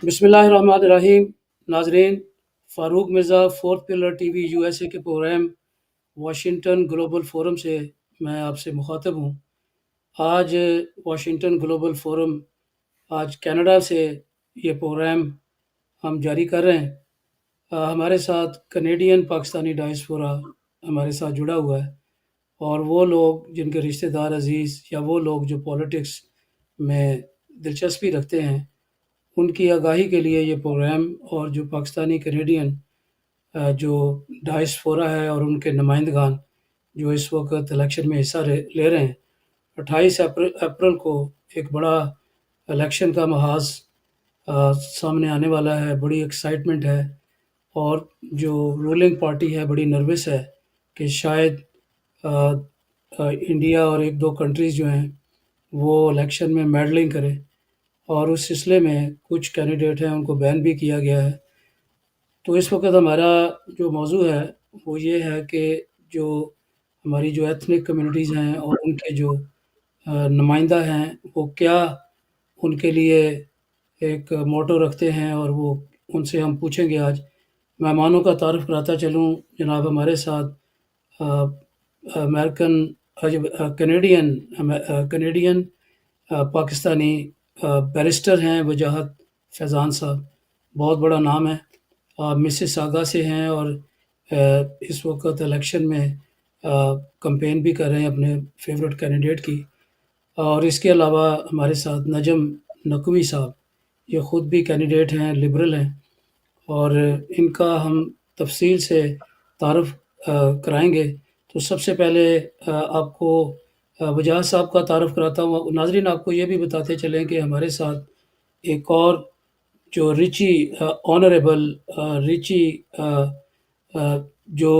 बिस्मिल्लाहिर्रहमानिर्रहीम। नाजरीन, Farooq Mirza fourth pillar TV USA के प्रोग्राम वाशिंगटन ग्लोबल फोरम से मैं आपसे मुखातब हूँ। आज वाशिंगटन ग्लोबल फोरम आज कनाडा से ये प्रोग्राम हम जारी कर रहे हैं। हमारे साथ कनेडियन पाकिस्तानी डायस्पोरा हमारे साथ जुड़ा हुआ है, और वो लोग जिनके रिश्तेदार अज़ीज़ या वो लोग जो पॉलिटिक्स में दिलचस्पी रखते हैं, उनकी आगाही के लिए ये प्रोग्राम, और जो पाकिस्तानी कैनेडियन जो डायस्पोरा है और उनके नुमाइंदगान जो इस वक्त इलेक्शन में हिस्सा ले रहे हैं। 28 अप्रैल को एक बड़ा इलेक्शन का महाज सामने आने वाला है। बड़ी एक्साइटमेंट है, और जो रूलिंग पार्टी है बड़ी नर्वस है कि शायद इंडिया और एक दो कंट्रीज़ जो हैं वो इलेक्शन में मेडलिंग करें, और उस सिलसिले में कुछ कैंडिडेट हैं उनको बैन भी किया गया है। तो इस वक्त हमारा जो मौजू है वो ये है कि जो हमारी जो एथनिक कम्युनिटीज़ हैं और उनके जो नुमाइंदा हैं वो क्या उनके लिए एक मोटो रखते हैं, और वो उनसे हम पूछेंगे। आज मेहमानों का तारुफ कराता चलूँ। जनाब हमारे साथ अमेरिकन कैनेडियन पाकिस्तानी बैरिस्टर हैं वजाहत फैज़ान साहब। बहुत बड़ा नाम है, मिसिसागा से हैं, और इस वक्त इलेक्शन में कैंपेन भी कर रहे हैं अपने फेवरेट कैंडिडेट की। और इसके अलावा हमारे साथ नजम नकवी साहब, ये ख़ुद भी कैंडिडेट हैं, लिबरल हैं, और इनका हम तफसील से तारुफ कराएंगे। तो सबसे पहले आपको वजाहत साहब का तारुफ कराता हूँ। नाजरीन, आपको ये भी बताते चलें कि हमारे साथ एक और जो रिची ऑनरेबल रिची जो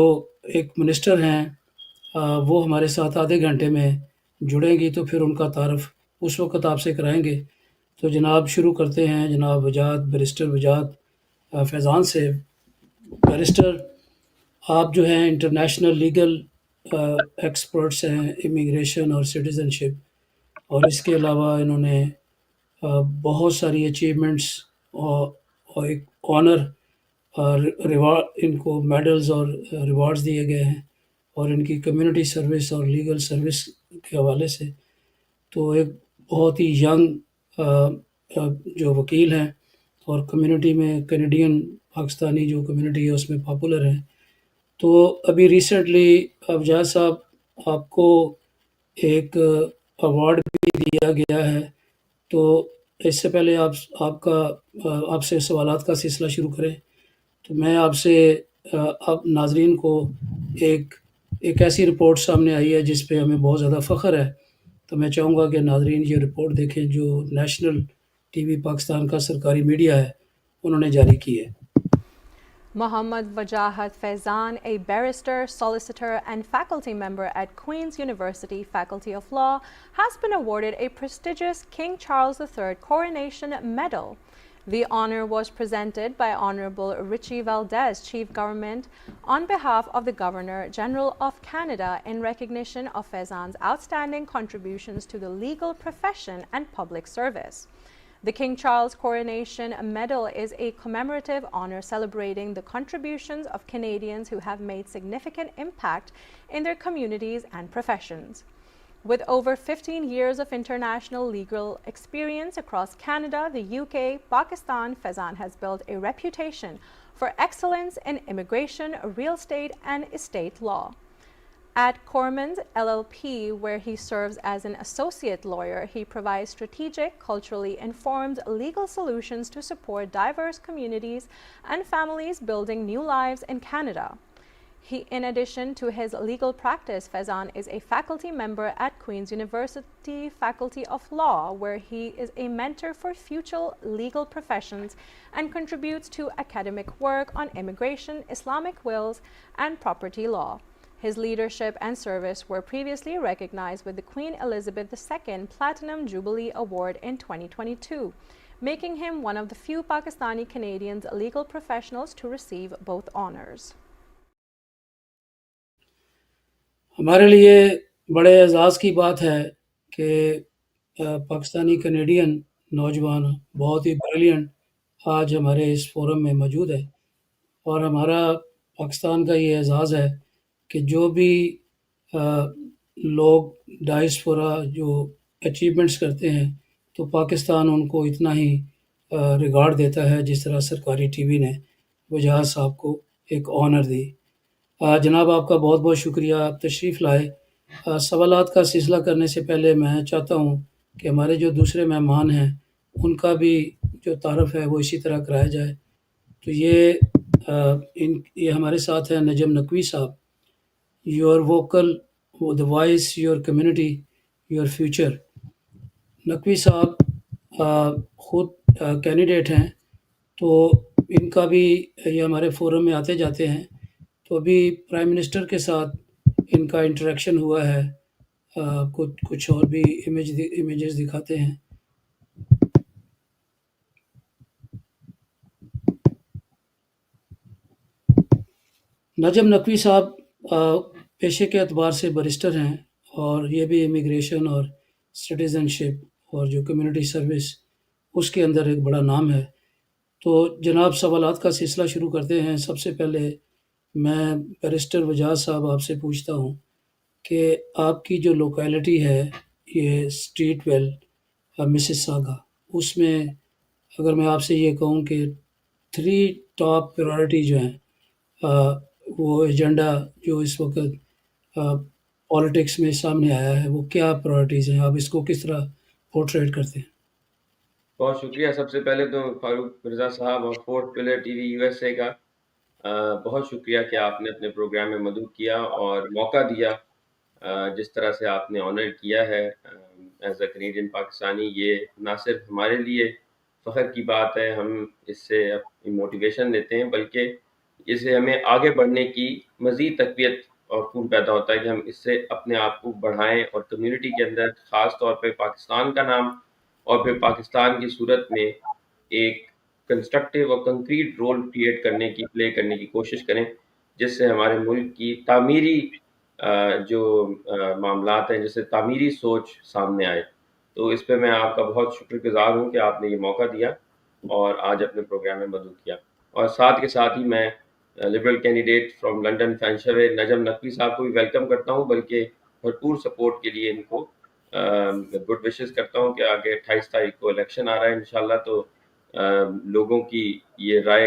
एक मिनिस्टर हैं, वो हमारे साथ आधे घंटे में जुड़ेंगी, तो फिर उनका तारुफ उस वक़्त आपसे कराएंगे। तो जनाब शुरू करते हैं जनाब बैरिस्टर वजाहत फैज़ान से। बैरिस्टर, आप जो हैं इंटरनेशनल लीगल एक्सपर्ट्स हैं, इमिग्रेशन और सिटीज़नशिप, और इसके अलावा इन्होंने बहुत सारी अचीवमेंट्स और एक ऑनर और रिवार्ड, इनको मेडल्स और रिवार्ड्स दिए गए हैं, और इनकी कम्युनिटी सर्विस और लीगल सर्विस के हवाले से। तो एक बहुत ही यंग जो वकील हैं, और कम्युनिटी में कैनेडियन पाकिस्तानी जो कम्युनिटी है उसमें पॉपुलर हैं। तो अभी रिसेंटली वजाहत साहब, आपको एक अवार्ड भी दिया गया है। तो इससे पहले आपसे सवालात का सिलसिला शुरू करें, तो मैं आपसे अब नाजरीन को एक ऐसी रिपोर्ट सामने आई है जिस पे हमें बहुत ज़्यादा फ़ख्र है। तो मैं चाहूँगा कि नाजरीन ये रिपोर्ट देखें जो नेशनल टीवी पाकिस्तान का सरकारी मीडिया है उन्होंने जारी की है। Mohammad Wajahat Faizan, a barrister, solicitor, and faculty member at Queen's University Faculty of Law, has been awarded a prestigious King Charles III Coronation Medal. The honor was presented by Honorable Rechie Valdez, Chief Government, on behalf of the Governor-General of Canada in recognition of Faizan's outstanding contributions to the legal profession and public service. The King Charles Coronation Medal is a commemorative honor celebrating the contributions of Canadians who have made significant impact in their communities and professions. With over 15 years of international legal experience across Canada, the UK, Pakistan, Faizan has built a reputation for excellence in immigration, real estate, and estate law. At Cormans LLP, where he serves as an associate lawyer, he provides strategic, culturally informed legal solutions to support diverse communities and families building new lives in Canada. In addition to his legal practice, Faizan is a faculty member at Queen's University Faculty of Law, where he is a mentor for future legal professions and contributes to academic work on immigration, Islamic wills, and property law. His leadership and service were previously recognized with the Queen Elizabeth II Platinum Jubilee Award in 2022, making him one of the few Pakistani Canadians legal professionals to receive both honors. हमारे लिए बड़े एजाज़ की बात है कि Pakistani Canadian नौजवान बहुत ही brilliant आज हमारे इस फोरम में मौजूद है। और हमारा पाकिस्तान का ये एज़ाज़ है कि जो भी अ, लोग डायस्पोरा जो अचीवमेंट्स करते हैं, तो पाकिस्तान उनको इतना ही रिगार्ड देता है जिस तरह सरकारी टीवी ने वजाहत साहब को एक ऑनर दी। जनाब आपका बहुत-बहुत शुक्रिया, आप तशरीफ़ लाए। सवालात का सिलसिला करने से पहले मैं चाहता हूँ कि हमारे जो दूसरे मेहमान हैं, उनका भी जो तारुफ़ है वो इसी तरह कराया जाए। तो ये हमारे साथ हैं नजम नकवी साहब। Your vocal, the voice, your community, your future. Naqvi साहब खुद कैंडिडेट हैं, तो इनका भी ये हमारे फोरम में आते जाते हैं। तो अभी प्राइम मिनिस्टर के साथ इनका इंटरेक्शन हुआ है। कुछ कुछ और भी इमेजेस दिखाते हैं। नजम नकवी साहब पेशे के अतबार से बैरिस्टर हैं, और ये भी इमिग्रेशन और सिटीज़नशिप और जो कम्युनिटी सर्विस उसके अंदर एक बड़ा नाम है। तो जनाब सवालात का सिलसिला शुरू करते हैं। सबसे पहले मैं बैरिस्टर वजाहत साहब आपसे पूछता हूँ कि आपकी जो लोकेलिटी है, ये स्ट्रीटवेल मिसिसागा, उसमें अगर मैं आपसे ये कहूँ कि 3 टॉप प्रायोरिटी जो हैं, अ, वो एजेंडा जो इस वक़्त पॉलिटिक्स में सामने आया है, वो क्या प्रायोरिटीज़ हैं? आप इसको किस तरह पोर्ट्रेट करते हैं? बहुत शुक्रिया। सबसे पहले तो फारूक मिर्ज़ा साहब और फोर्थ पिलर टीवी यूएसए का बहुत शुक्रिया कि आपने अपने प्रोग्राम में मदद किया और मौका दिया। जिस तरह से आपने ऑनर किया है एज अ कैनेडियन पाकिस्तानी, ये ना सिर्फ हमारे लिए फ़ख्र की बात है, हम इससे अपनी मोटिवेशन लेते हैं, बल्कि इससे हमें आगे बढ़ने की मज़ीद तक़वियत और खून पैदा होता है कि हम इससे अपने आप को बढ़ाएँ और कम्युनिटी के अंदर ख़ास तौर पे पाकिस्तान का नाम और फिर पाकिस्तान की सूरत में एक कंस्ट्रक्टिव और कंक्रीट रोल प्ले करने की कोशिश करें, जिससे हमारे मुल्क की तामीरी जो मामलात हैं, जैसे तामीरी सोच सामने आए। तो इस पे मैं आपका बहुत शुक्रगुज़ार हूँ कि आपने ये मौका दिया और आज अपने प्रोग्राम में मदद किया। और साथ के साथ ही मैं लिबरल कैंडिडेट फ्रॉम लंदन फ्रेंचवे नजम नकवी साहब को भी वेलकम करता हूँ, बल्कि भरपूर सपोर्ट के लिए इनको गुड विशेस करता हूँ कि आगे 28 तारीख को इलेक्शन आ रहा है इंशाल्लाह, तो लोगों की ये राय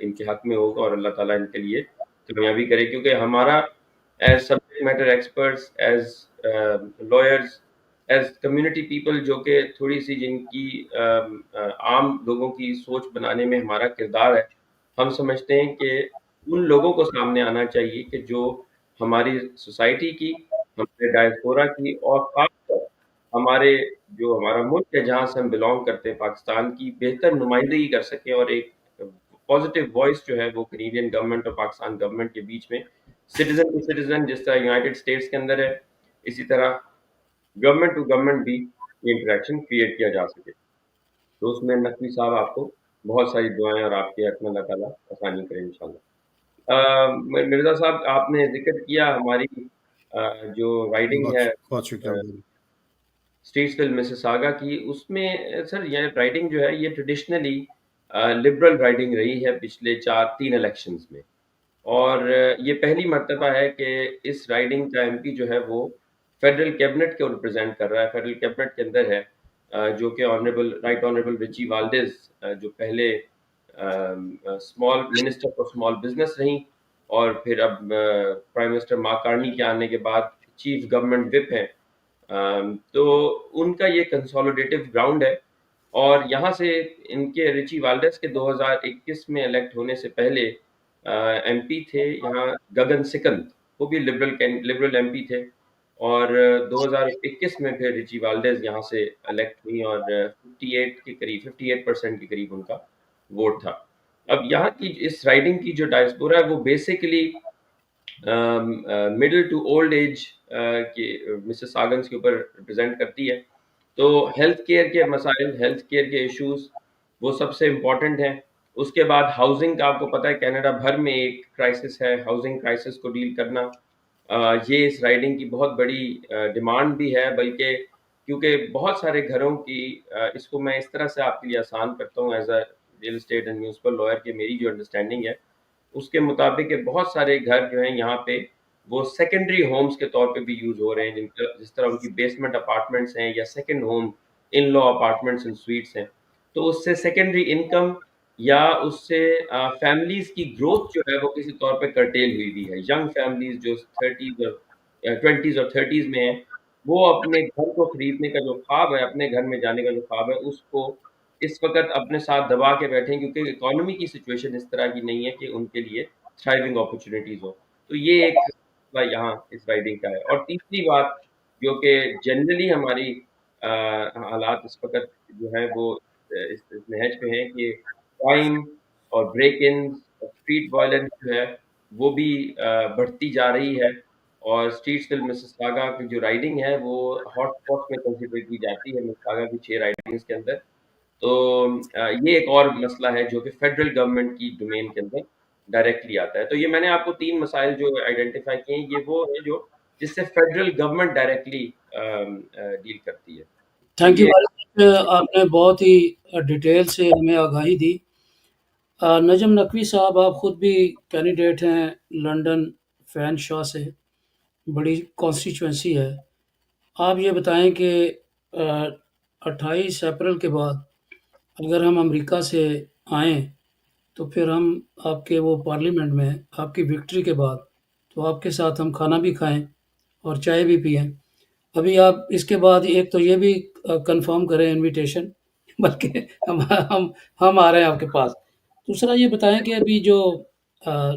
इनके हक में होगा और अल्लाह ताला इनके लिए कामयाबी करे, क्योंकि हमारा as subject matter experts, as lawyers, as community people, जो कि थोड़ी सी जिनकी आम लोगों की सोच बनाने में हमारा किरदार है, हम समझते हैं कि उन लोगों को सामने आना चाहिए कि जो हमारी सोसाइटी की, हमारे डायस्पोरा की और खासकर हमारे जो हमारा मुल्क है जहाँ से हम बिलोंग करते हैं, पाकिस्तान की बेहतर नुमाइंदगी कर सकें और एक पॉजिटिव वॉइस जो है वो कैनेडियन गवर्नमेंट और पाकिस्तान गवर्नमेंट के बीच में सिटीजन टू सिटीजन, जिस तरह यूनाइटेड स्टेट्स के अंदर है, इसी तरह गवर्नमेंट टू गवर्नमेंट भी ये इंटरेक्शन क्रिएट किया जा सके। तो उसमें नकवी साहब आपको बहुत सारी दुआएं और आपके हक में अल्लाह ताला आसानी करे इंशाल्लाह। मिर्जा साहब, आपने जिक्र किया हमारी जो राइडिंग बहुत है बहुत शुक्रिया बहुत। स्ट्रीट्सविल मिसिसागा की, उसमें सर ये राइडिंग जो है ये ट्रेडिशनली लिबरल राइडिंग रही है पिछले 4-3 इलेक्शंस में। और ये पहली मर्तबा है कि इस राइडिंग का एमपी जो है वो फेडरल कैबिनेट को रिप्रेजेंट कर रहा है, फेडरल कैबिनेट के अंदर है, जो कि ऑनरेबल रिची वाल्डेज, जो पहले small minister for small business रहीं और फिर अब प्राइम मिनिस्टर मार्कार्नी के आने के बाद चीफ गवर्नमेंट विप हैं। तो उनका ये कंसोलिडेटिव ग्राउंड है। और यहाँ से इनके रिची वाल्डेस के 2021 में इलेक्ट होने से पहले एमपी थे यहाँ गगन सिकंद, वो भी लिबरल एमपी थे, और 2021 में फिर रिची वाल्डेस यहाँ से इलेक्ट हुई और 58% के करीब उनका वोट था। अब यहाँ की इस राइडिंग की जो डायस्पोरा है वो basically middle to old age के मिसिसागन्स के ऊपर रिप्रेजेंट करती है। तो हेल्थ केयर के मसाइल, हेल्थ केयर के इश्यूज वो सबसे इम्पोर्टेंट हैं। उसके बाद हाउसिंग का आपको पता है कनाडा भर में एक क्राइसिस है, हाउसिंग क्राइसिस को डील करना ये इस राइडिंग की बहुत बड़ी डिमांड भी है, बल्कि क्योंकि बहुत सारे घरों की इसको मैं इस तरह से आपके लिए आसान करता हूँ as a real estate and municipal lawyer کے میری جو انڈرسٹینڈنگ ہے اس کے مطابق کہ بہت سارے گھر جو ہیں یہاں پہ وہ سیکنڈری ہومز کے طور پہ بھی یوز ہو رہے ہیں، جس طرح ان کی بیسمنٹ اپارٹمنٹس ہیں یا second home in law apartments and suites ہیں، تو اس سے سیکنڈری انکم یا اس سے فیملیز کی گروتھ جو ہے وہ کسی طور پہ کرٹیل ہوئی ہے. ینگ فیملیز جو 30s اور 20s اور 30s میں ہیں، وہ اپنے گھر کو خریدنے کا جو خواب ہے، اپنے گھر میں جانے کا جو خواب ہے، اس کو اس وقت اپنے ساتھ دبا کے بیٹھیں، کیونکہ اکانومی کی سچویشن اس طرح کی نہیں ہے کہ ان کے لیے تھرائیونگ اپرچونیٹیز ہو. تو یہ ایک مسئلہ یہاں اس رائڈنگ کا ہے. اور تیسری بات جو کہ جنرلی ہماری حالات اس وقت جو ہیں وہ اس نہج پہ ہیں کہ کرائم اور بریک انز اور اسٹریٹ وائلنس جو ہے وہ بھی بڑھتی جا رہی ہے. اور اسٹریٹسویل مسساگا کی جو رائڈنگ ہے وہ ہاٹ اسپاٹ میں کنسیڈر کی جاتی ہے مسساگا کی 6 رائڈنگز کے اندر. تو یہ ایک اور مسئلہ ہے جو کہ فیڈرل گورنمنٹ کی ڈومین کے اندر ڈائریکٹلی آتا ہے. تو یہ میں نے آپ کو 3 مسائل جو آئیڈینٹیفائی کیے ہیں، یہ وہ ہیں جو جس سے فیڈرل گورنمنٹ ڈائریکٹلی ڈیل کرتی ہے. تو تھینک یو یہ بھائی، آپ نے بہت ہی ڈیٹیل سے ہمیں آگاہی دی. نجم نقوی صاحب، آپ خود بھی کینڈیڈیٹ ہیں لنڈن فین شاہ سے، بڑی کانسٹیچوئنسی ہے. آپ یہ بتائیں کہ 28 اپریل کے بعد اگر ہم امریکہ سے آئیں تو پھر ہم آپ کے وہ پارلیمنٹ میں آپ کی وکٹری کے بعد تو آپ کے ساتھ ہم کھانا بھی کھائیں اور چائے بھی پئیں. ابھی آپ اس کے بعد ایک تو یہ بھی کنفرم کریں انویٹیشن، بلکہ ہم آ رہے ہیں آپ کے پاس. دوسرا یہ بتائیں کہ ابھی جو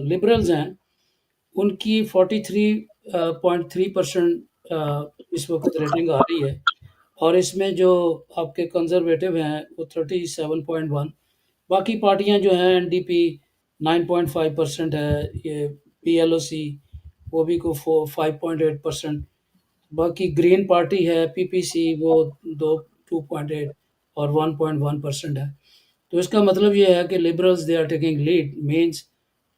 لبرلز ہیں ان کی 43.3% اس وقت ریٹنگ آ رہی ہے، اور اس میں جو آپ کے کنزرویٹو ہیں وہ 37.1. باقی پارٹیاں جو ہیں این ڈی پی 9.5% ہے، یہ پی ایل او سی وہ بھی کو 5.8%. باقی گرین پارٹی ہے پی پی سی وہ 2.8 اور 1.1% ہے. تو اس کا مطلب یہ ہے کہ liberals they are taking lead, means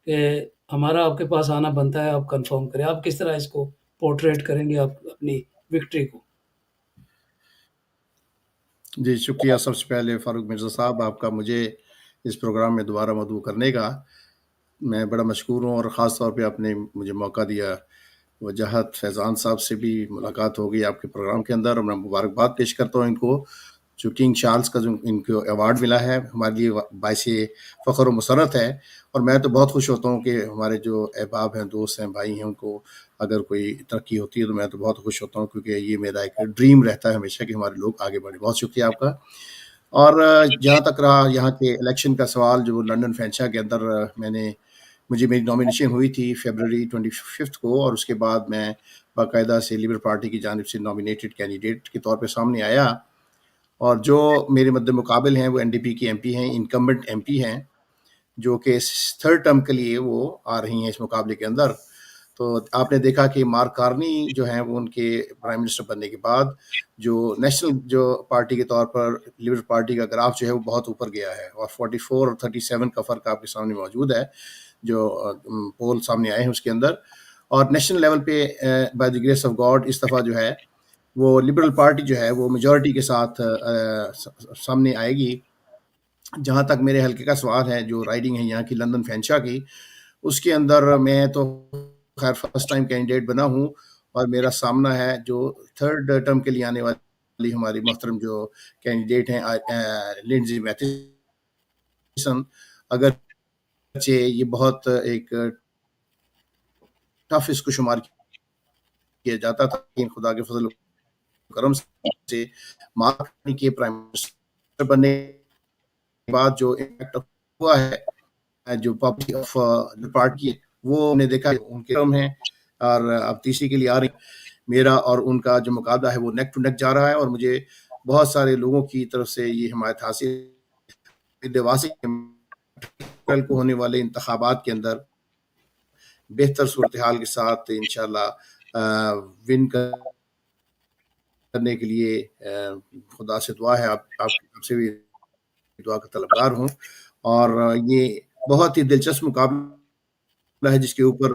کہ ہمارا آپ کے پاس آنا بنتا ہے. آپ کنفرم کریں آپ کس طرح اس کو پورٹریٹ کریں گے آپ اپنی وکٹری کو. جی شکریہ. سب سے پہلے فاروق مرزا صاحب آپ کا مجھے اس پروگرام میں دوبارہ مدعو کرنے کا میں بڑا مشکور ہوں، اور خاص طور پہ آپ نے مجھے موقع دیا. وجاہت فیضان صاحب سے بھی ملاقات ہو گئی آپ کے پروگرام کے اندر، اور میں مبارکباد پیش کرتا ہوں ان کو جو کنگ چارلز کا جو ان کو ایوارڈ ملا ہے، ہمارے لیے باعث فخر و مسرت ہے. اور میں تو بہت خوش ہوتا ہوں کہ ہمارے جو احباب ہیں، دوست ہیں، بھائی ہیں، ان کو اگر کوئی ترقی ہوتی ہے تو میں تو بہت خوش ہوتا ہوں، کیونکہ یہ میرا ایک ڈریم رہتا ہے ہمیشہ کہ ہمارے لوگ آگے بڑھیں. بہت شکریہ آپ کا. اور جہاں تک رہا یہاں کے الیکشن کا سوال، جو لنڈن فینشا کے اندر مجھے میری نامینیشن ہوئی تھی فیبرری 25 کو، اور اس کے بعد میں باقاعدہ سے لیبر پارٹی کی جانب سے نامینیٹڈ کینڈیڈیٹ کے طور پہ سامنے آیا. اور جو میرے مد مقابل ہیں وہ این ڈی پی کی ایم پی ہیں، انکمبنٹ ایم پی ہیں، جو کہ 3rd ٹرم کے لیے وہ آ رہی ہیں اس مقابلے کے اندر. تو آپ نے دیکھا کہ مارک کارنی جو ہیں وہ ان کے پرائم منسٹر بننے کے بعد جو نیشنل جو پارٹی کے طور پر لیبر پارٹی کا گراف جو ہے وہ بہت اوپر گیا ہے، اور 44 اور 37 کا فرق آپ کے سامنے موجود ہے جو پول سامنے آئے ہیں اس کے اندر. اور نیشنل لیول پہ by the grace of God اس دفعہ جو ہے وہ لبرل پارٹی جو ہے وہ میجورٹی کے ساتھ سامنے آئے گی. جہاں تک میرے حلقے کا سوال ہے، جو رائڈنگ ہے یہاں کی لندن فینشا کی، اس کے اندر میں تو خیر فرسٹ ٹائم کینڈیڈیٹ بنا ہوں، اور میرا سامنا ہے جو 3rd ٹرم کے لیے آنے والی ہماری محترم جو کینڈیڈیٹ ہیں لنڈزی میتھسن. اگرچہ یہ بہت ایک ٹف اس کو شمار کیا جاتا تھا، لیکن خدا کے فضل و کرم سے مارک کے پرائم منسٹر بننے کے بعد جو امپیکٹ ہوا ہے جو پارٹی آف پارٹی وہ نے دیکھا ان کے ٹرم ہیں، اور اب تیسری کے لیے آ رہی. میرا اور ان کا جو مقابلہ ہے وہ نیک ٹو نیک جا رہا ہے، اور مجھے بہت سارے لوگوں کی طرف سے یہ حمایت حاصل کو ہونے والے انتخابات کے اندر بہتر صورتحال کے ساتھ انشاءاللہ ون کرنے کے لیے خدا سے دعا ہے. آپ سے بھی دعا کا طلبگار ہوں. اور یہ بہت ہی دلچسپ مقابلہ ہے جس کے اوپر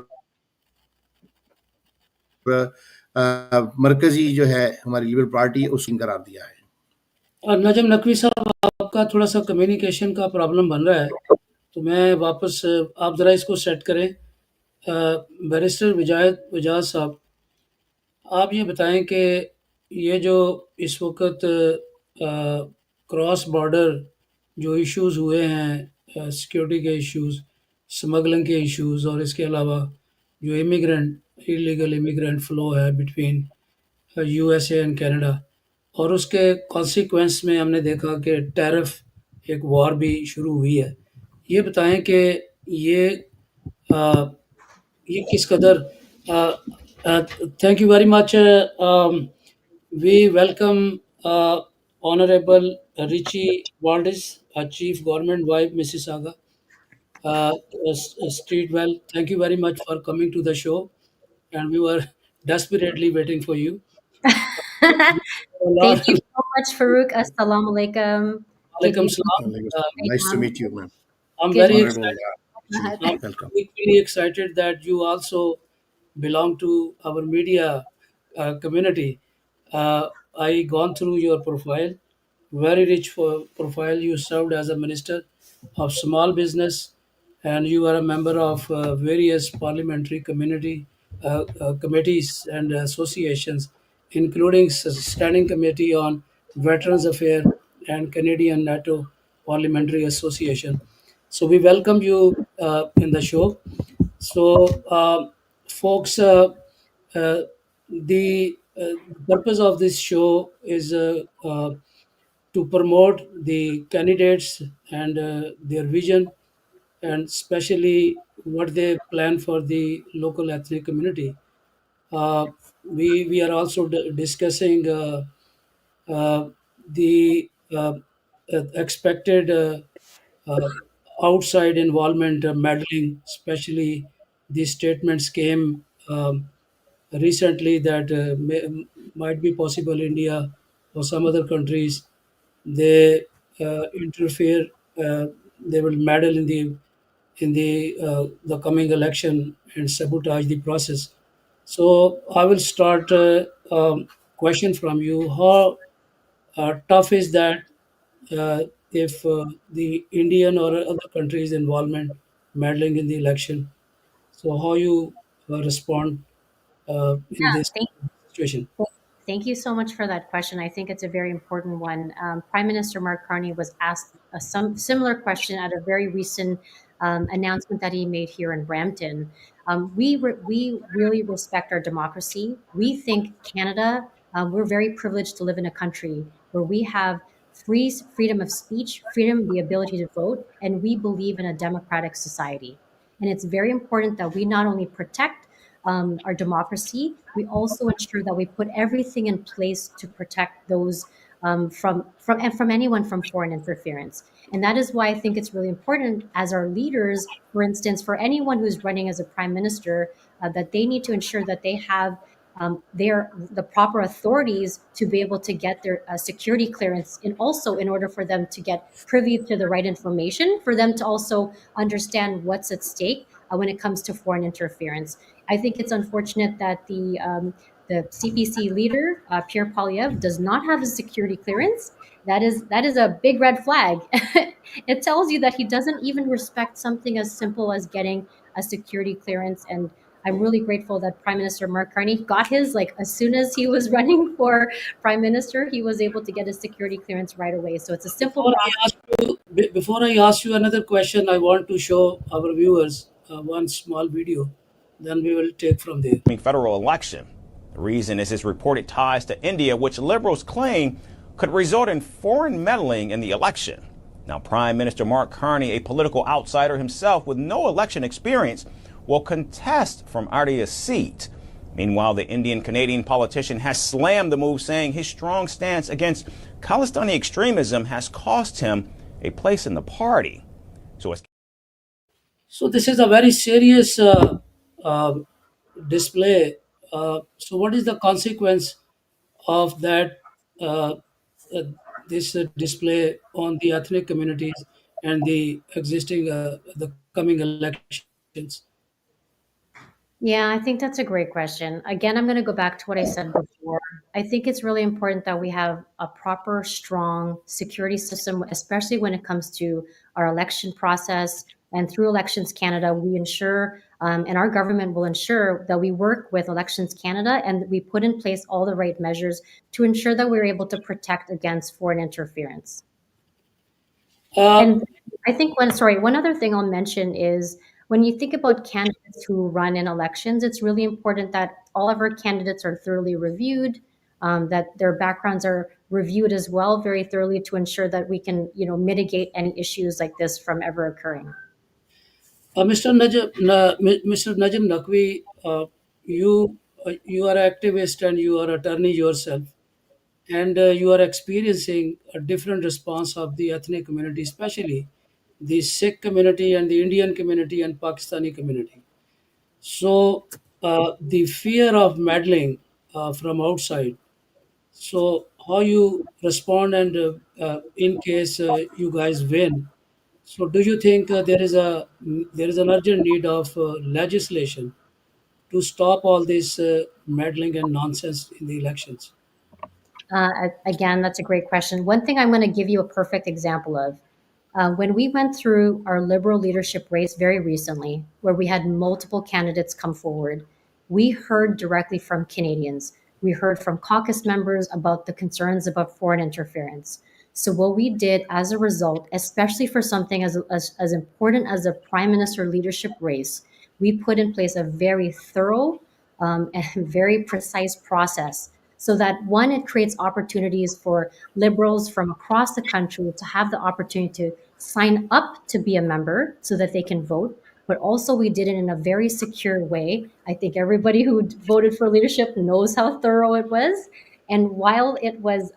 مرکزی جو ہے ہماری لیبر پارٹی اس نے قرار دیا ہے. نجم نقوی صاحب، آپ کا आपका थोड़ा-सा कम्युनिकेशन का प्रॉब्लम बन रहा है, तो मैं वापस आप ज़रा इसको सेट करें। बैरिस्टर वजाहत साहब, आप ये बताएँ कि ये जो इस वक़्त क्रॉस बॉर्डर जो इश्यूज़ हुए हैं, सिक्योरिटी के इश्यूज़, स्मगलिंग के इश्यूज़ और इसके अलावा जो इल्लीगल इमिग्रेंट फ्लो है बिटवीन यूएसए एंड कनाडा, और उसके कॉन्सिक्वेंस में हमने देखा कि टैरिफ एक वॉर भी शुरू हुई है। ये बताएँ कि ये अ, ये किस कदर thank you very much. We welcome honourable Rechie Valdez, Chief Government Wife, Mississauga, uh, Streetsville. Thank you very much for coming to the show, and we were desperately waiting for you. A Thank lot. you so much, Farooq. Assalamu alaikum. Give Alaikum you salam. Nice to Salam. meet you, ma'am. I'm Good very Honorable excited. Chief, I'm welcome. equally excited that you also belong to our media community. I gone through your profile, very rich profile. You served as a minister of small business, and you are a member of various parliamentary committees and associations, including Standing Committee on Veterans Affairs and Canadian NATO Parliamentary Association. So we welcome you in the show. So, folks, uh, the purpose of this show is to promote the candidates and their vision, and especially what they plan for the local ethnic community. We are also discussing uh, the expected uh, outside involvement, meddling, especially these statements came recently that might be possible India or some other countries, they interfere, uh, they will meddle in the coming election and sabotage the process. So I will start question from you. How tough is that if the Indian or other countries' involvement meddling in the election? So how you respond in this Thank situation? Thank you so much for that question. I think it's a very important one. Prime Minister Mark Carney was asked some similar question at a very recent announcement that he made here in Brampton. We really respect our democracy. We think Canada, we're very privileged to live in a country where we have freedom of speech, freedom, the ability to vote, and we believe in a democratic society. And it's very important that we not only protect our democracy, we also ensure that we put everything in place to protect those from anyone from foreign interference. And that is why I think it's really important as our leaders, for instance, for anyone who's running as a prime minister, that they need to ensure that they have their the proper authorities to be able to get their security clearance, and also in order for them to get privy to the right information, for them to also understand what's at stake when it comes to foreign interference. I think it's unfortunate that the CPC leader, Pierre Polyev, does not have a security clearance. That is a big red flag. It tells you that he doesn't even respect something as simple as getting a security clearance. And I'm really grateful that Prime Minister Mark Carney got his, like, as soon as he was running for prime minister, he was able to get his security clearance right away. So it's a simple process. Before I ask you another question, I want to show our viewers one small video. Then we will take from there. Federal election. The reason is his reported ties to India, which liberals claim could result in foreign meddling in the election. Now, Prime Minister Mark Carney, a political outsider himself with no election experience, will contest from Ardia's seat. Meanwhile, the Indian-Canadian politician has slammed the move, saying his strong stance against Khalistani extremism has cost him a place in the party. So this is a very serious uh, display. So what is the consequence of that? Uh, uh, this display on the ethnic communities and the existing the coming elections? Yeah, I think that's a great question. Again, I'm going to go back to what I said before. I think it's really important that we have a proper, strong security system, especially when it comes to our election process. And through Elections Canada, we ensure, and our government will ensure that we work with Elections Canada and we put in place all the right measures to ensure that we're able to protect against foreign interference. Uh, And I think one other thing I'll mention is when you think about candidates who run in elections, it's really important that all of our candidates are thoroughly reviewed, that their backgrounds are reviewed as well very thoroughly to ensure that we can, mitigate any issues like this from ever occurring. Mr. Najam Naqvi, you are activist and you are attorney yourself, and you are experiencing a different response of the ethnic community, especially the Sikh community and the Indian community and Pakistani community. So the fear of meddling from outside. So how you respond, and in case you guys win. So do you think there is an urgent need of legislation to stop all this meddling and nonsense in the elections? Again, that's a great question. One thing I'm going to give you a perfect example of. When we went through our Liberal leadership race very recently, where we had multiple candidates come forward, we heard directly from Canadians. We heard from caucus members about the concerns about foreign interference. So, what we did as a result, especially for something as important as a prime minister leadership race, we put in place a very thorough and very precise process so that one, it creates opportunities for liberals from across the country to have the opportunity to sign up to be a member so that they can vote. But also, we did it in a very secure way. I think everybody who voted for leadership knows how thorough it was. And while it was,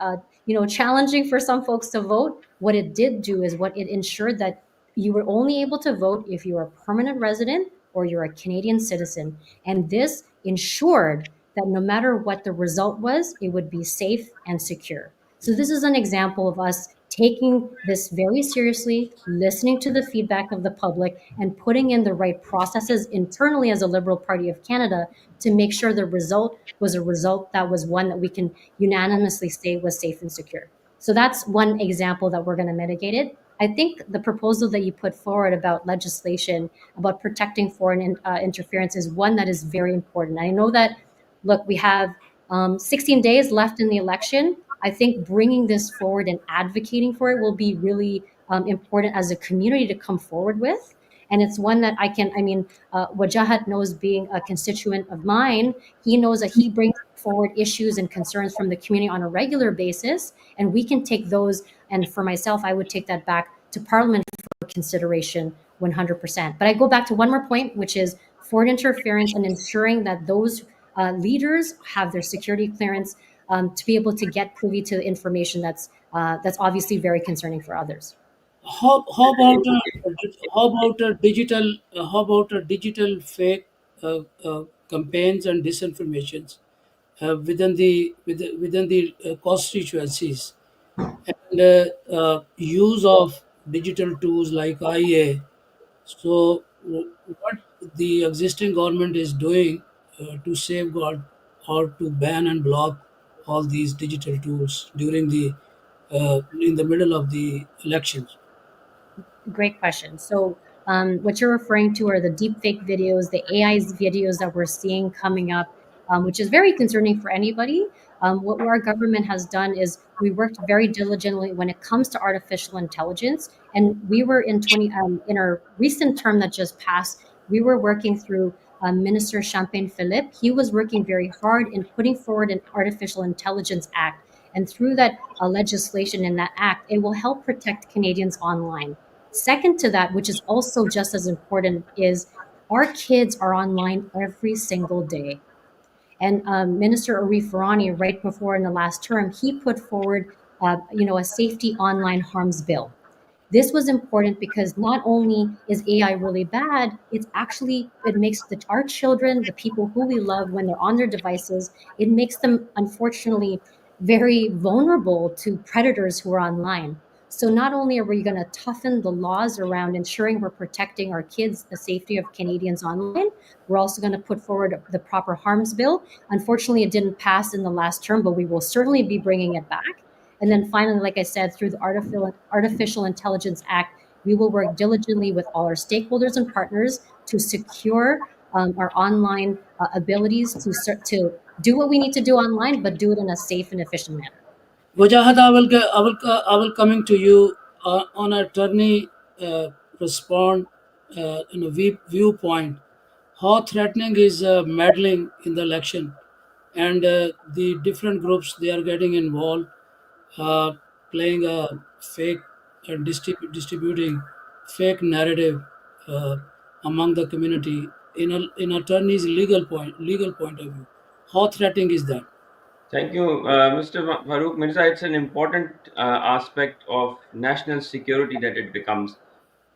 challenging for some folks to vote, what it did do is what it ensured that you were only able to vote if you are a permanent resident or you're a Canadian citizen. And this ensured that no matter what the result was, it would be safe and secure. So, this is an example of us taking this very seriously, listening to the feedback of the public, and putting in the right processes internally as a Liberal Party of Canada to make sure the result was a result that was one that we can unanimously say was safe and secure. So, that's one example that we're going to mitigate it. I think the proposal that you put forward about legislation, about protecting foreign interference, is one that is very important. I know that, look, we have 16 days left in the election. I think bringing this forward and advocating for it will be really important as a community to come forward with. And it's one that Wajahat knows, being a constituent of mine, he knows that he brings forward issues and concerns from the community on a regular basis. And we can take those. And for myself, I would take that back to Parliament for consideration 100%. But I go back to one more point, which is foreign interference and ensuring that those leaders have their security clearance to be able to get privy to information that's obviously very concerning for others. How about fake campaigns and disinformations within the constituencies, and use of digital tools like IA? So, what the existing government is doing to safeguard or to ban and block all these digital tools during the in the middle of the elections? Great question. So, what you're referring to are the deepfake videos, the AI's videos that we're seeing coming up, which is very concerning for anybody. What our government has done is we worked very diligently when it comes to artificial intelligence, and we were in our recent term that just passed. We were working through Minister Champagne Philippe. He was working very hard in putting forward an artificial intelligence act, and through that legislation in that act, it will help protect Canadians online. Second to that, which is also just as important, is our kids are online every single day. And Minister Arif Farani, right before in the last term, he put forward, a safety online harms bill. This was important because not only is AI really bad, it makes our children, the people who we love, when they're on their devices, it makes them unfortunately very vulnerable to predators who are online. So not only are we going to toughen the laws around ensuring we're protecting our kids, the safety of Canadians online, we're also going to put forward the proper harms bill. Unfortunately, it didn't pass in the last term, but we will certainly be bringing it back. And then finally, like I said, through the Artificial Intelligence Act, we will work diligently with all our stakeholders and partners to secure our online abilities to do what we need to do online, but do it in a safe and efficient manner. Wajahat, I will coming to you on attorney respond in a viewpoint. How threatening is meddling in the election, and the different groups they are getting involved, uh, playing a fake and distributing fake narrative uh, among the community in attorney's legal point of view. How threatening is that? Thank you, Mr. Farooq Mirza. It's an important aspect of national security that it becomes.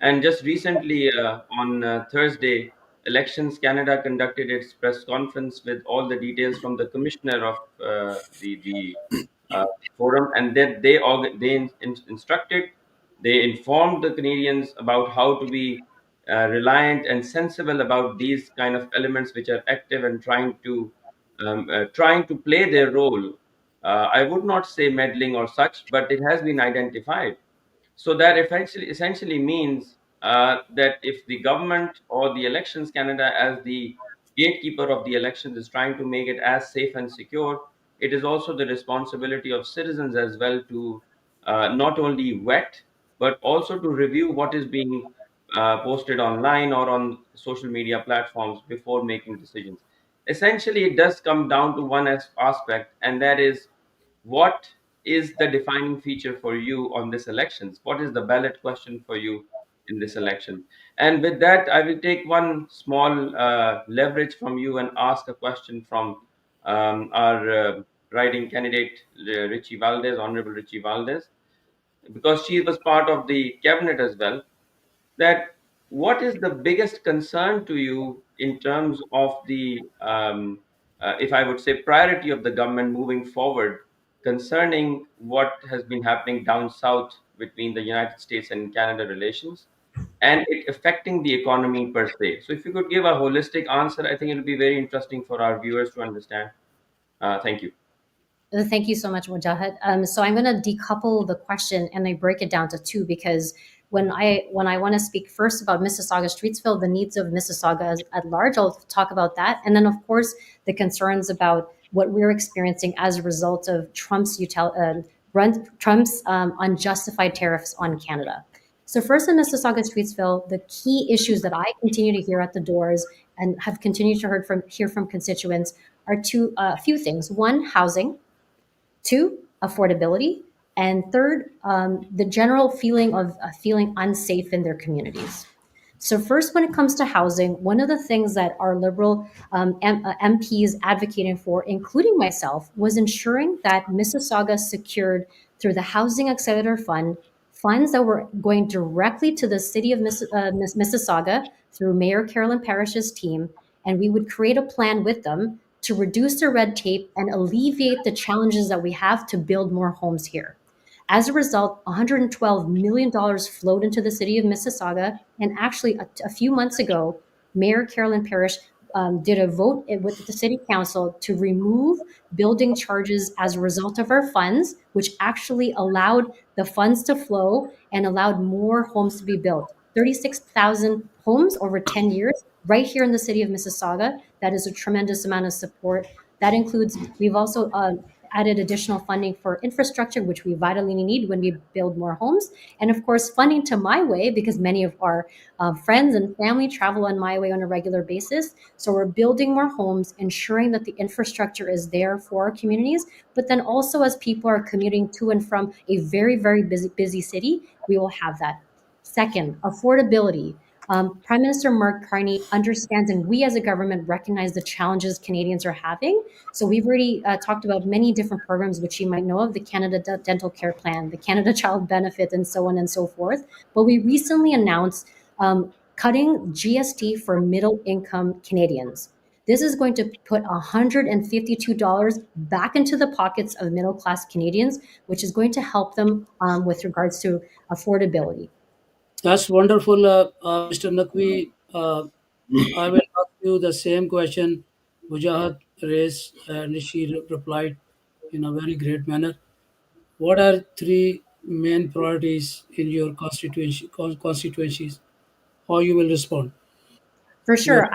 And just recently, on Thursday, Elections Canada conducted its press conference with all the details from the commissioner of the forum, and that they instructed, they informed the Canadians about how to be reliant and sensible about these kind of elements which are active and trying to play their role. I would not say meddling or such, but it has been identified. So that essentially means that if the government or the Elections Canada, as the gatekeeper of the elections, is trying to make it as safe and secure, it is also the responsibility of citizens as well to not only vet but also to review what is being posted online or on social media platforms before making decisions. Essentially, it does come down to one aspect, and that is, what is the defining feature for you on this elections? What is the ballot question for you in this election? And with that, I will take one small leverage from you and ask a question from our riding candidate, Rechie Valdez, Honorable Rechie Valdez, because she was part of the cabinet as well, that what is the biggest concern to you in terms of the if I would say priority of the government moving forward concerning what has been happening down south between the United States and Canada relations and it affecting the economy per se? So if you could give a holistic answer, I think it will be very interesting for our viewers to understand. Thank you. Thank you so much, Wajahat. So I'm going to decouple the question and I break it down to two, because when I want to speak first about Mississauga Streetsville, the needs of Mississauga at large, I'll talk about that, and then of course the concerns about what we're experiencing as a result of Trump's unjustified tariffs on Canada. So first, in Mississauga Streetsville, the key issues that I continue to hear at the doors and have continued to hear from constituents are a few things. One, housing. Two, affordability. And third, the general feeling of feeling unsafe in their communities. So first, when it comes to housing, one of the things that our Liberal MPs advocating for, including myself, was ensuring that Mississauga secured, through the Housing Accelerator Fund, funds that were going directly to the city of Mississauga through Mayor Carolyn Parrish's team, and we would create a plan with them to reduce the red tape and alleviate the challenges that we have to build more homes here. As a result, $112 million flowed into the city of Mississauga. And actually, a few months ago, Mayor Carolyn Parrish did a vote with the city council to remove building charges as a result of our funds, which actually allowed the funds to flow and allowed more homes to be built. 36,000 homes over 10 years right here in the city of Mississauga. That is a tremendous amount of support. That includes, we've also added additional funding for infrastructure, which we vitally need when we build more homes. And of course, funding to My Way, because many of our friends and family travel on My Way on a regular basis. So we're building more homes, ensuring that the infrastructure is there for our communities. But then also, as people are commuting to and from a very, very busy city, we will have that. Second, affordability. Prime Minister Mark Carney understands, and we as a government recognize the challenges Canadians are having. So we've already talked about many different programs, which you might know of: the Canada Dental Care Plan, the Canada Child Benefit, and so on and so forth. But we recently announced cutting GST for middle income Canadians. This is going to put $152 back into the pockets of middle-class Canadians, which is going to help them with regards to affordability. That's wonderful, Mr. Naqvi. I will ask you the same question Wajahat raised, and she replied in a very great manner. What are three main priorities in your constituencies? How you will respond? For Your sure,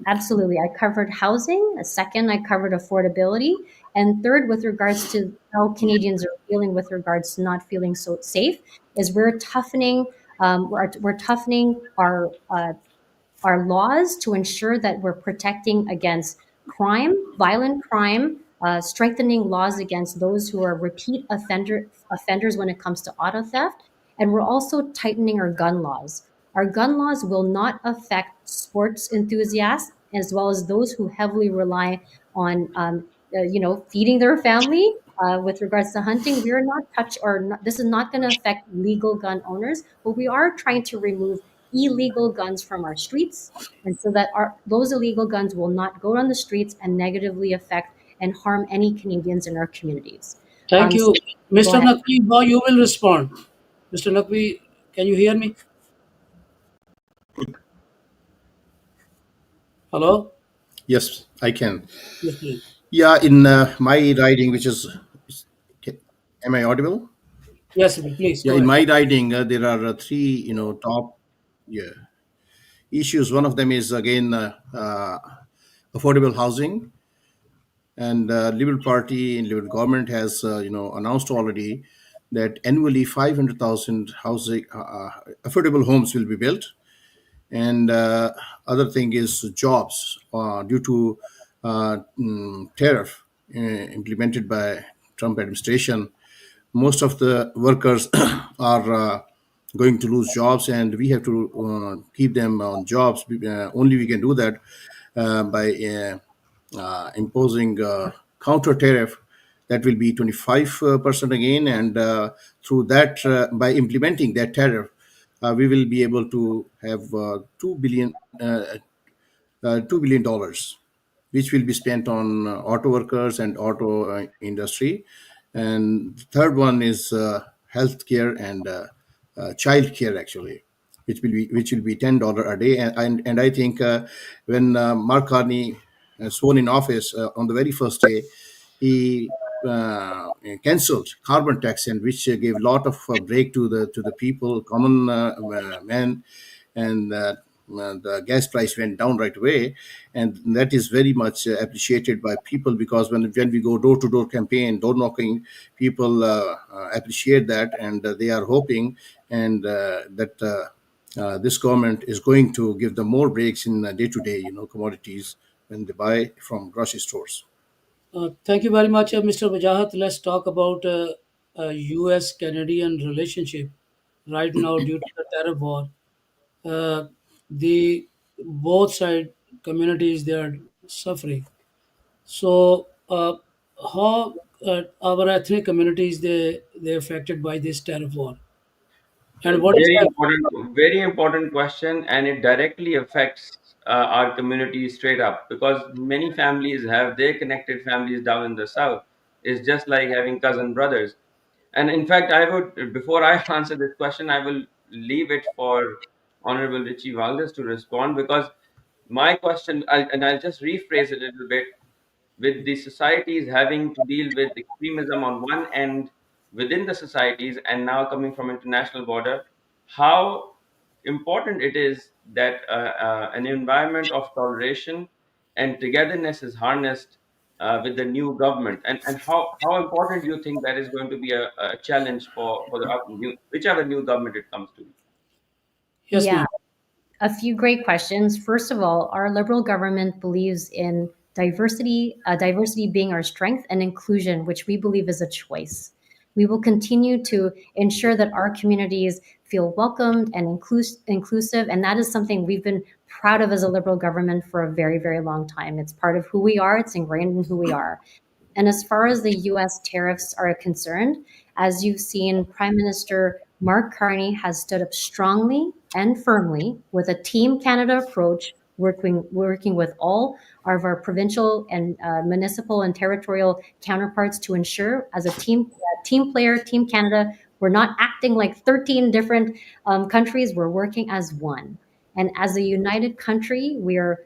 absolutely. I covered housing. Second, I covered affordability. And third, with regards to how Canadians are feeling with regards to not feeling so safe, is we're toughening. We're toughening our laws to ensure that we're protecting against crime, violent crime, strengthening laws against those who are repeat offenders when it comes to auto theft, and we're also tightening our gun laws. Our gun laws will not affect sports enthusiasts as well as those who heavily rely on, feeding their family. With regards to hunting, we are not this is not going to affect legal gun owners, but we are trying to remove illegal guns from our streets, and so that those illegal guns will not go on the streets and negatively affect and harm any Canadians in our communities. Thank you, Go Mr. ahead. Naqvi. How you will respond, Mr. Naqvi? Can you hear me? Hello. Yes, I can. Yes, please. Yeah, in my riding, which is, am I audible? Yes, please Yeah, go in ahead. my riding, there are three, top, yeah, issues. One of them is again affordable housing, and Liberal Party and Liberal government has, announced already that annually 500,000 housing affordable homes will be built. And other thing is jobs due to tariff implemented by Trump administration. Most of the workers are going to lose jobs, and we have to keep them on jobs. Only we can do that by imposing counter tariff that will be 25% again, and through that, by implementing that tariff, we will be able to have $2 billion, which will be spent on auto workers and auto industry. And the third one is healthcare and child care, actually, which will be $10 a day. And I think when Mark Carney sworn in office on the very first day, he cancelled carbon tax, and which gave a lot of break to the people, common man, and the gas price went down right away, and that is very much appreciated by people, because when we go door to door campaign, door knocking, people appreciate that, and they are hoping and that this government is going to give them more breaks in day to day, commodities when they buy from grocery stores. Thank you very much, Mr. Wajahat. Let's talk about U.S. Canadian relationship right now due to the tariff war. Uh, the both side communities they are suffering. So, how our ethnic communities they affected by this tariff war, and what is Very the important, very important question, and it directly affects our community straight up, because many families have their connected families down in the south. It's just like having cousin brothers. And in fact, I would, before I answer this question, I will leave it for Honorable Richie Valdez to respond, because my question, and I'll just rephrase it a little bit, with the societies having to deal with extremism on one end within the societies, and now coming from international border, how important it is that an environment of toleration and togetherness is harnessed with the new government, and how important do you think that is going to be a challenge for the whichever new government it comes to be? yes, Yeah, ma'am. a few great questions. First of all, our Liberal government believes in diversity being our strength, and inclusion, which we believe is a choice. We will continue to ensure that our communities feel welcomed and inclusive, and that is something we've been proud of as a Liberal government for a very, very long time. It's part of who we are, it's ingrained in who we are. And as far as the US tariffs are concerned, as you've seen, Prime Minister Mark Carney has stood up strongly and firmly with a Team Canada approach working with all of our provincial and municipal and territorial counterparts to ensure, as a team player, Team Canada, we're not acting like 13 different countries. We're working as one. And as a united country, we are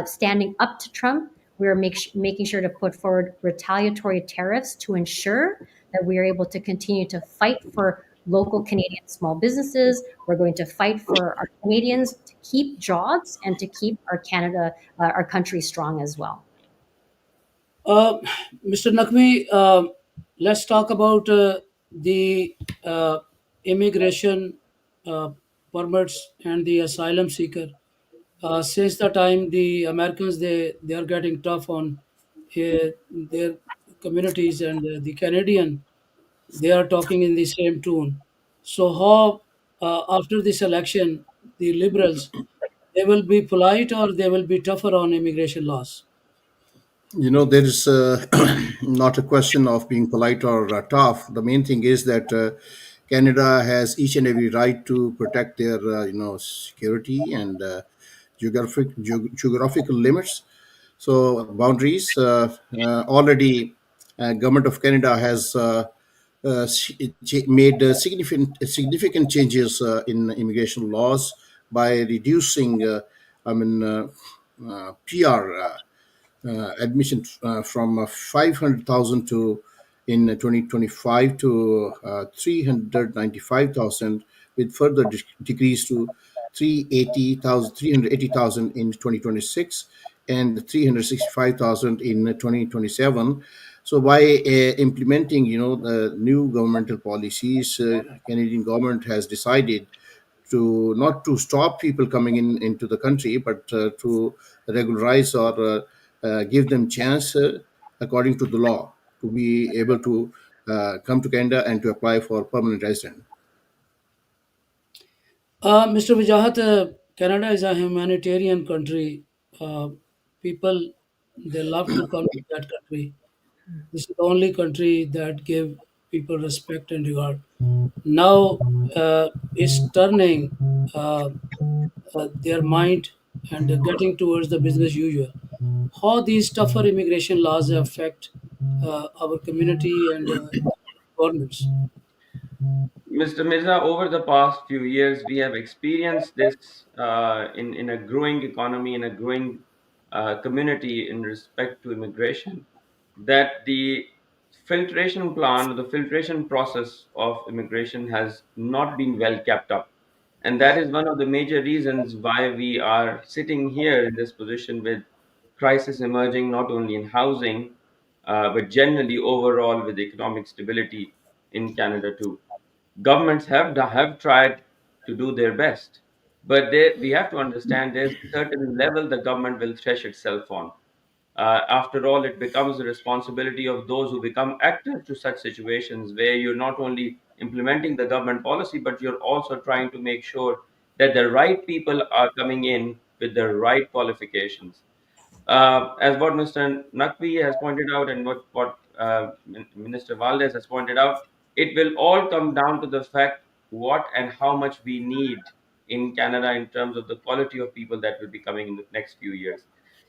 standing up to Trump. We are making sure to put forward retaliatory tariffs to ensure that we are able to continue to fight for local Canadian small businesses. We're going to fight for our Canadians to keep jobs and to keep our country strong as well. Uh, Mr. Naqvi, let's talk about the immigration uh, permits and the asylum seeker. Since the time the Americans they are getting tough on their communities, and the Canadian they are talking in the same tune. So how after this election the liberals they will be polite or they will be tougher on immigration laws? There is not a question of being polite or tough. The main thing is that Canada has each and every right to protect their, security and geographical limits. So boundaries. Already, government of Canada has made significant changes in immigration laws by reducing, PR. Admission from 500,000 to in 2025 to 395,000, with further decrease to 380,000 in 2026 and 365,000 in 2027. So by implementing, the new governmental policies, Canadian government has decided to not to stop people coming into the country, but to regularize or give them chance according to the law to be able to come to Canada and to apply for permanent resident. Mr. Wajahat, Canada is a humanitarian country. People they love to come to that country. This is the only country that give people respect and regard. Now it's turning their mind and getting towards the business usual. How these tougher immigration laws affect our community and governments? Mr. Mirza, over the past few years, we have experienced this in a growing economy, in a growing community in respect to immigration, that the filtration plan, the filtration process of immigration has not been well kept up. And that is one of the major reasons why we are sitting here in this position with crisis emerging not only in housing, but generally overall with economic stability in Canada too. Governments have tried to do their best, but we have to understand there's a certain level the government will stretch itself on. After all, it becomes the responsibility of those who become actors to such situations where you're not only implementing the government policy, but you're also trying to make sure that the right people are coming in with the right qualifications. As what Mr. Naqvi has pointed out and what Minister Valdez has pointed out, it will all come down to the fact what and how much we need in Canada in terms of the quality of people that will be coming in the next few years.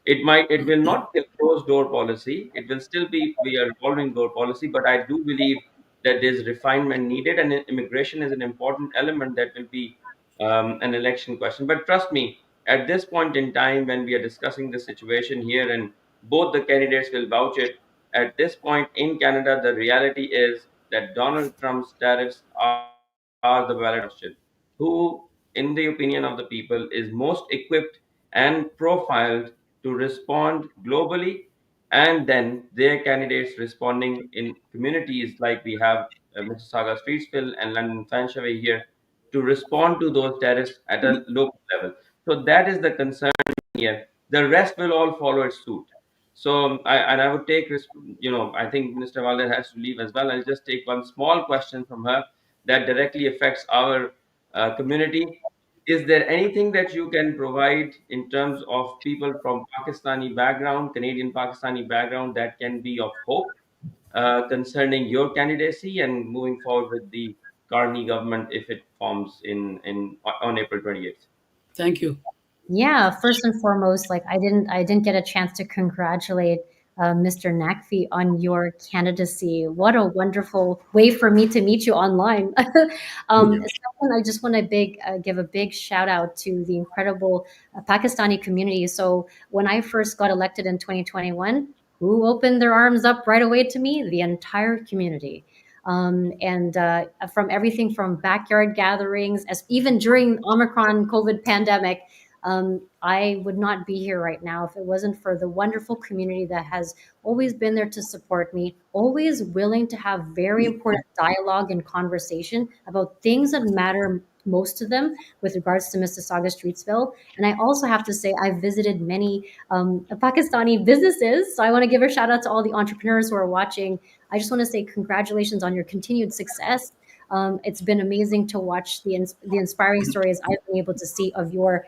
It will not be a closed door policy. It will still be a revolving door policy, but I do believe that there's refinement needed, and immigration is an important element that will be an election question. But trust me, at this point in time, when we are discussing the situation here, and both the candidates will vouch it, at this point in Canada, the reality is that Donald Trump's tariffs are the ballot question. Who, in the opinion of the people, is most equipped and profiled to respond globally, and then their candidates responding in communities like we have Mississauga, Streetsville, and London Fanshawe here to respond to those tariffs at a local level. So that is the concern here. The rest will all follow its suit. So I would take, I think Mr. Valdez has to leave as well. I'll just take one small question from her that directly affects our community. Is there anything that you can provide in terms of people from Pakistani background, Canadian Pakistani background, that can be of hope concerning your candidacy and moving forward with the Carney government if it forms in on April 28th? Thank you. Yeah, first and foremost, like I didn't get a chance to congratulate Mr. Naqvi on your candidacy. What a wonderful way for me to meet you online. Second, I just want to give a big shout out to the incredible Pakistani community. So when I first got elected in 2021, who opened their arms up right away to me? The entire community. And from everything from backyard gatherings, as even during Omicron COVID pandemic, I would not be here right now if it wasn't for the wonderful community that has always been there to support me, always willing to have very important dialogue and conversation about things that matter most to them with regards to Mississauga Streetsville. And I also have to say, I've visited many Pakistani businesses. So I want to give a shout out to all the entrepreneurs who are watching. I just want to say congratulations on your continued success. It's been amazing to watch the inspiring stories I've been able to see of your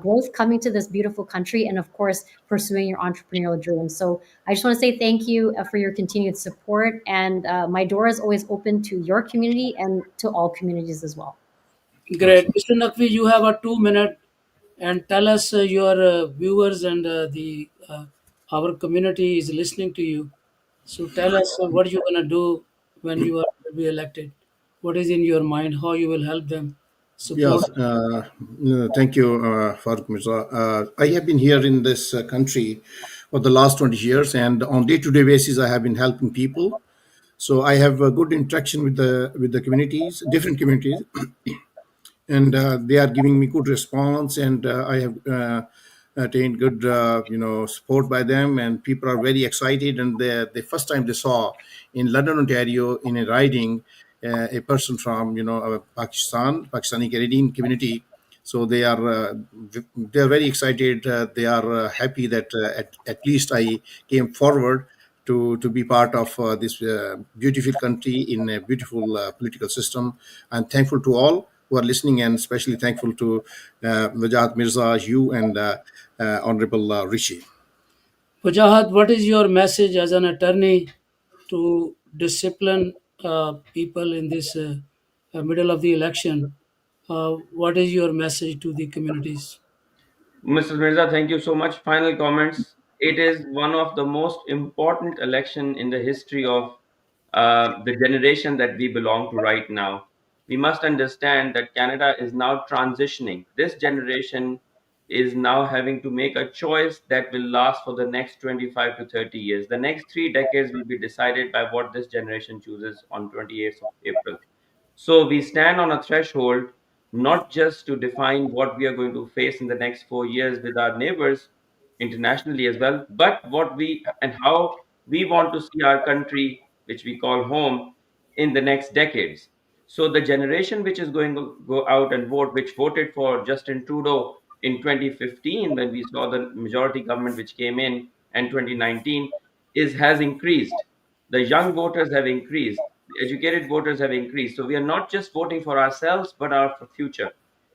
growth coming to this beautiful country and, of course, pursuing your entrepreneurial dreams. So I just want to say thank you for your continued support. And my door is always open to your community and to all communities as well. Great. Mr. Naqvi, you have a 2 minute and tell us your viewers and the our community is listening to you. So tell us what you're gonna do when you are to be elected. What is in your mind? How you will help them support? Yes, thank you, Farooq Mirza. I have been here in this country for the last 20 years, and on day-to-day basis, I have been helping people. So I have a good interaction with the communities, different communities, and they are giving me good response, and I have attained good support by them, and people are very excited. And the first time they saw in London, Ontario, in a riding, a person from Pakistani Canadian community. So they are very excited. They are happy that at least I came forward to be part of this beautiful country in a beautiful political system. I'm thankful to all who are listening, and especially thankful to Wajahat Mirza, you, and Honorable Rechie. Wajahat, what is your message as an attorney to discipline people in this middle of the election? What is your message to the communities? Mr. Mirza, thank you so much. Final comments. It is one of the most important election in the history of the generation that we belong to right now. We must understand that Canada is now transitioning. This generation is now having to make a choice that will last for the next 25 to 30 years. The next 3 decades will be decided by what this generation chooses on 28th of April. So we stand on a threshold not just to define what we are going to face in the next 4 years with our neighbors internationally as well, but what we and how we want to see our country, which we call home, in the next decades. So the generation which is going to go out and vote, which voted for Justin Trudeau in 2015 when we saw the majority government which came in, and 2019, is has increased. The young voters have increased, the educated voters have increased. So we are not just voting for ourselves, but our future.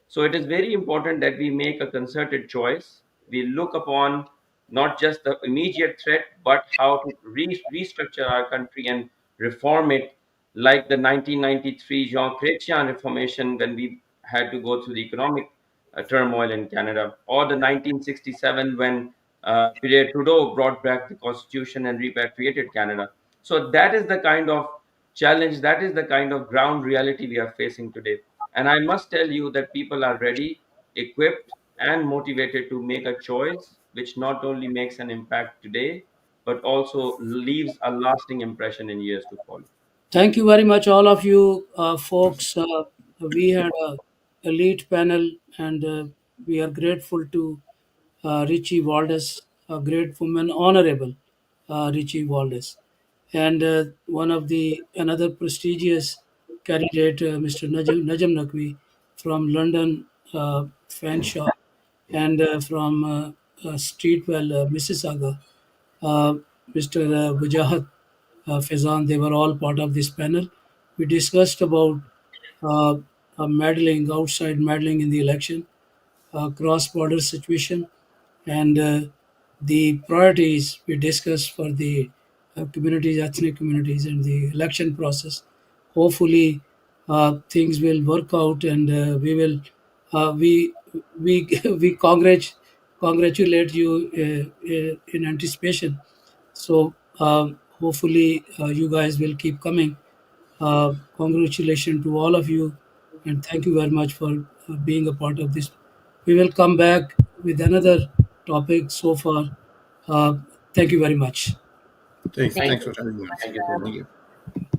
So it is very important that we make a concerted choice. We look upon not just the immediate threat, but how to restructure our country and reform it, like the 1993 Jean Chrétien reformation when we had to go through the economic turmoil in Canada, or the 1967 when Pierre Trudeau brought back the constitution and repatriated Canada. So that is the kind of challenge, that is the kind of ground reality we are facing today. And I must tell you that people are ready, equipped, and motivated to make a choice which not only makes an impact today, but also leaves a lasting impression in years to follow. Thank you very much, all of you folks. We had a elite panel, and we are grateful to Richie Valdez, a great woman, honorable Richie Valdez, and one of the another prestigious candidate, Mr. Najam Naqvi from London, Fanshawe, and from Streetsville, Mississauga, uh, Mr. Wajahat Faizan. They were all part of this panel. We discussed about uh, meddling, outside meddling in the election, cross-border situation, and the priorities we discussed for the communities, ethnic communities, and the election process. Hopefully, things will work out, and we we congratulate you in anticipation. So hopefully you guys will keep coming. Congratulations to all of you, and thank you very much for being a part of this. We will come back with another topic. So far, thank you very much. Thanks Thank Thank thanks you you. for having so us. much Thank for you so that. much. Thank you.